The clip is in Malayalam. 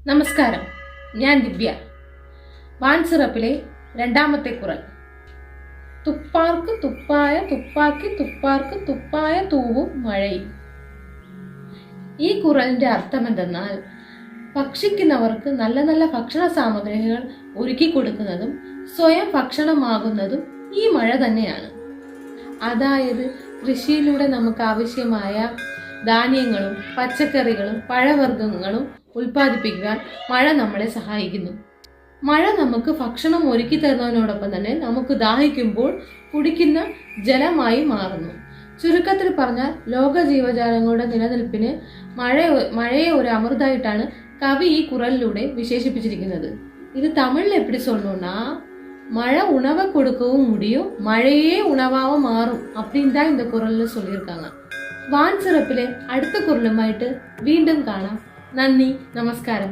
നമസ്കാരം, ഞാൻ ദിവ്യ. വാൻസിറപ്പിലെ രണ്ടാമത്തെ കുറൽ. തുപ്പാർക്ക് തുപ്പായ തുപ്പാക്കി തുപ്പാർക്ക് തുപ്പായ തൂവും മഴയും. ഈ കുറലിന്റെ അർത്ഥം എന്തെന്നാൽ, ഭക്ഷിക്കുന്നവർക്ക് നല്ല നല്ല ഭക്ഷണ സാമഗ്രികൾ ഒരുക്കി കൊടുക്കുന്നതും സ്വയം ഭക്ഷണമാകുന്നതും ഈ മഴ തന്നെയാണ്. അതായത് കൃഷിയിലൂടെ നമുക്ക് ആവശ്യമായ ധാന്യങ്ങളും പച്ചക്കറികളും പഴവർഗ്ഗങ്ങളും ഉൽപ്പാദിപ്പിക്കാൻ മഴ നമ്മളെ സഹായിക്കുന്നു. മഴ നമുക്ക് ഭക്ഷണം ഒരുക്കി തരുന്നതിനോടൊപ്പം തന്നെ നമുക്ക് ദാഹിക്കുമ്പോൾ കുടിക്കുന്ന ജലമായി മാറുന്നു. ചുരുക്കത്തിൽ പറഞ്ഞാൽ, ലോക ജീവജാലങ്ങളുടെ നിലനിൽപ്പിന് മഴയെ ഒരു അമൃതായിട്ടാണ് കവി ഈ കുറലിലൂടെ വിശേഷിപ്പിച്ചിരിക്കുന്നത്. ഇത് തമിഴിൽ എപ്പിടി சொல்லணும்னா, மழை உணவை கொடுக்கவும் முடியும், மழையே உணவாக மாறும் அப்படின்னு தான் இந்த குரல்ல சொல்லியிருக்காங்க. വാൻസിറപ്പിലെ അടുത്ത കുരലുമായിട്ട് വീണ്ടും കാണാം. നന്ദി, നമസ്കാരം.